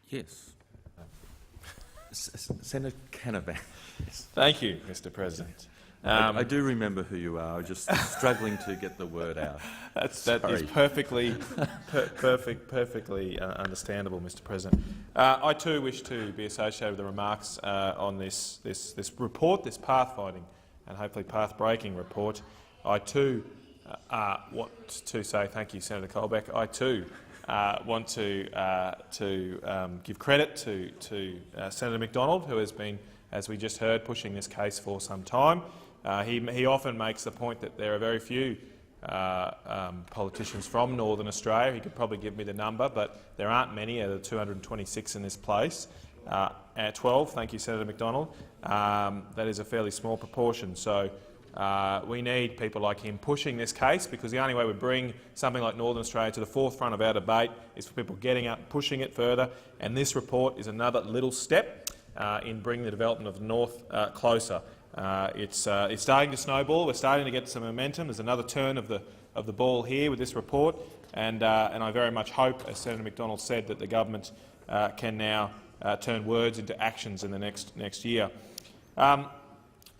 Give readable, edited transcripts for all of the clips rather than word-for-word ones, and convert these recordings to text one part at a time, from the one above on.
Yes. Senator Canavan. Yes. Thank you, Mr. President. I do remember who you are. I'm just struggling to get the word out. That is perfectly understandable, Mr. President. I too wish to be associated with the remarks on this report, this pathfinding and hopefully path-breaking report. I too want to say thank you, Senator Colbeck. I too want to give credit to Senator McDonald, who has been, as we just heard, pushing this case for some time. He often makes the point that there are very few politicians from Northern Australia. He could probably give me the number, but there aren't many out of the 226 in this place. At 12, thank you, Senator McDonald. That is a fairly small proportion. So we need people like him pushing this case, because the only way we bring something like Northern Australia to the forefront of our debate is for people getting up, pushing it further. And this report is another little step in bringing the development of the North closer. It's starting to snowball. We're starting to get some momentum. There's another turn of the ball here with this report, and I very much hope, as Senator McDonald said, that the government can now turn words into actions in the next year.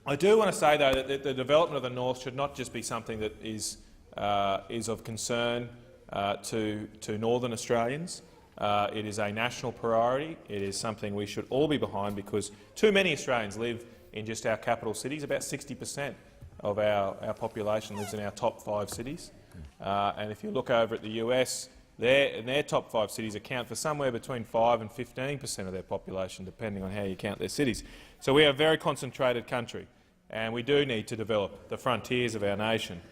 I do want to say, though, that the development of the North should not just be something that is of concern to Northern Australians. It is a national priority. It is something we should all be behind, because too many Australians live in just our capital cities. About 60% of our population lives in our top 5 cities. And if you look over at the US, their top 5 cities account for somewhere between 5 and 15% of their population, depending on how you count their cities. So we are a very concentrated country, and we do need to develop the frontiers of our nation.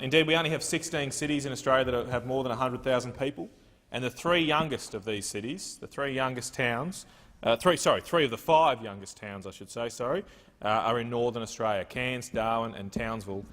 Indeed, we only have 16 cities in Australia that have more than 100,000 people, and the 3 youngest of these cities, the 3 youngest towns, 3 of the 5 youngest towns, I should say, are in Northern Australia: Cairns, Darwin and Townsville,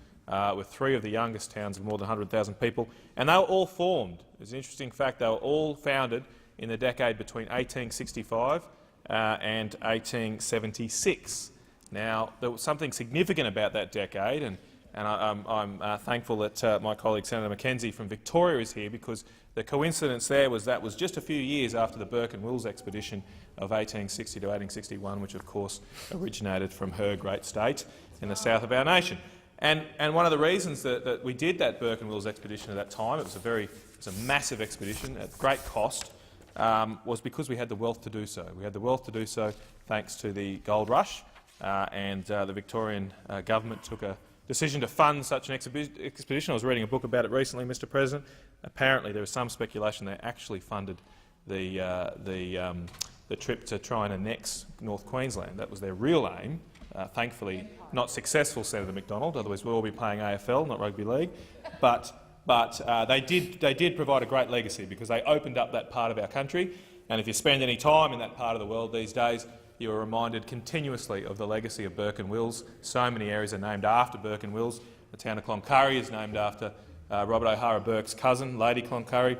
with 3 of the youngest towns of more than 100,000 people. And they were all formed. It's an interesting fact, they were all founded in the decade between 1865 and 1876. Now, there was something significant about that decade, and I'm thankful that my colleague Senator McKenzie from Victoria is here, because the coincidence there was that was just a few years after the Burke and Wills expedition of 1860 to 1861, which of course originated from her great state in the south of our nation. And one of the reasons that we did that Burke and Wills expedition at that time, it was a massive expedition at great cost, was because we had the wealth to do so. We had the wealth to do so thanks to the gold rush, and the Victorian government took a decision to fund such an expedition. I was reading a book about it recently, Mr. President. Apparently there was some speculation they actually funded the trip to try and annex North Queensland. That was their real aim. Thankfully not successful, Senator McDonald, otherwise we'll all be playing AFL, not rugby league. But they did provide a great legacy, because they opened up that part of our country. And if you spend any time in that part of the world these days, you are reminded continuously of the legacy of Burke and Wills. So many areas are named after Burke and Wills. The town of Cloncurry is named after Robert O'Hara Burke's cousin, Lady Cloncurry.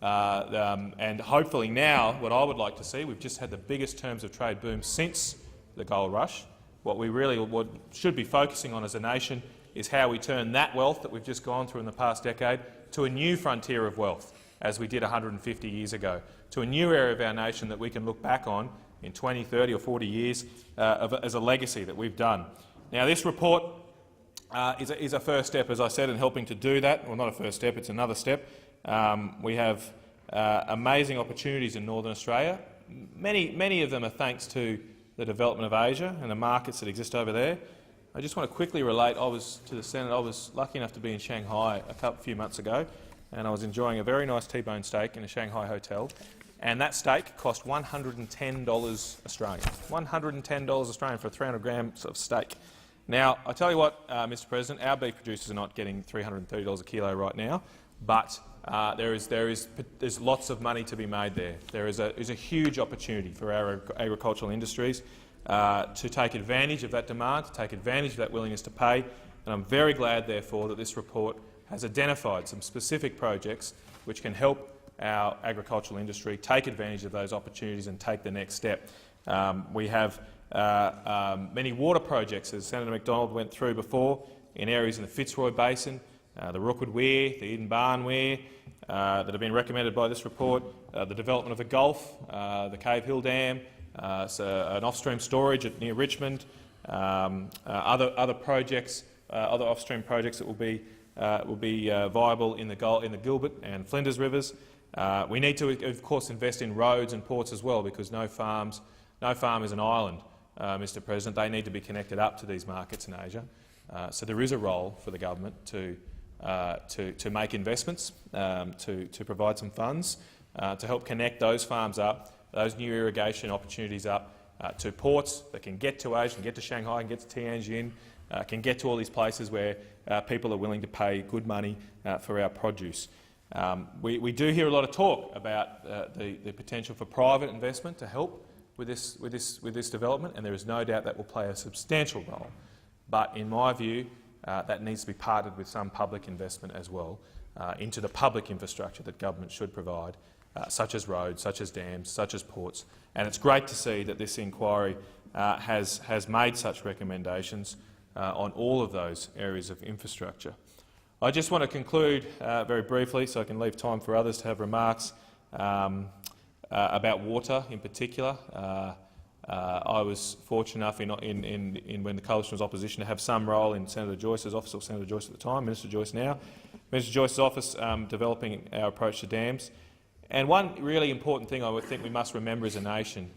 And hopefully now, what I would like to see, we've just had the biggest terms of trade boom since the gold rush. What we really should be focusing on as a nation is how we turn that wealth that we've just gone through in the past decade to a new frontier of wealth, as we did 150 years ago, to a new area of our nation that we can look back on in 20, 30 or 40 years as a legacy that we've done. Now, this report is a first step, as I said, in helping to do that. Well, not a first step, it's another step. We have amazing opportunities in Northern Australia. Many of them are thanks to the development of Asia and the markets that exist over there. I just want to quickly relate to the Senate. I was lucky enough to be in Shanghai a few months ago, and I was enjoying a very nice T-bone steak in a Shanghai hotel. And that steak cost $110 Australian. $110 Australian for 300 grams of steak. Now, I tell you what, Mr. President, our beef producers are not getting $330 a kilo right now, but there's lots of money to be made there. There is a huge opportunity for our agricultural industries to take advantage of that demand, to take advantage of that willingness to pay. And I'm very glad, therefore, that this report has identified some specific projects which can help our agricultural industry take advantage of those opportunities and take the next step. We have many water projects, as Senator McDonald went through before, in areas in the Fitzroy Basin, the Rookwood Weir, the Eden Barn Weir, that have been recommended by this report, the development of the Gulf, the Cave Hill Dam, so an off-stream storage near Richmond, other projects, other off-stream projects that will be viable in the Gilbert and Flinders rivers. We need to, of course, invest in roads and ports as well, because no farm is an island, Mr. President. They need to be connected up to these markets in Asia. So there is a role for the government to make investments, to provide some funds to help connect those farms up, those new irrigation opportunities up to ports that can get to Asia, can get to Shanghai, can get to Tianjin, can get to all these places where people are willing to pay good money for our produce. We do hear a lot of talk about the potential for private investment to help with this development, and there is no doubt that will play a substantial role. But in my view, that needs to be partnered with some public investment as well into the public infrastructure that government should provide, such as roads, such as dams, such as ports. And it's great to see that this inquiry has made such recommendations on all of those areas of infrastructure. I just want to conclude very briefly, so I can leave time for others to have remarks about water in particular. I was fortunate enough when the coalition was opposition to have some role in Senator Joyce's office, or Senator Joyce at the time, Minister Joyce now. Minister Joyce's office developing our approach to dams. And one really important thing I would think we must remember as a nation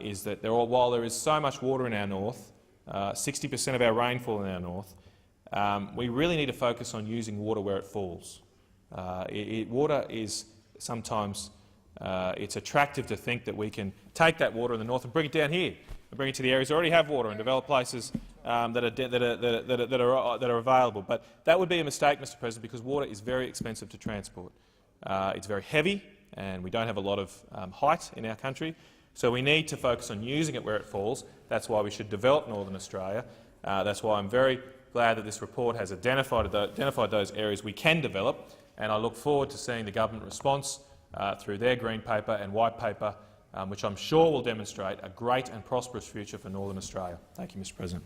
is that while there is so much water in our north, 60% of our rainfall in our north, we really need to focus on using water where it falls. Water is sometimes it's attractive to think that we can take that water in the north and bring it down here, and bring it to the areas that already have water and develop places that are available. But that would be a mistake, Mr. President, because water is very expensive to transport. It's very heavy, and we don't have a lot of height in our country. So we need to focus on using it where it falls. That's why we should develop Northern Australia. That's why I'm very glad that this report has identified those areas we can develop, and I look forward to seeing the government response through their Green Paper and White Paper, which I'm sure will demonstrate a great and prosperous future for Northern Australia. Thank you, Mr. President.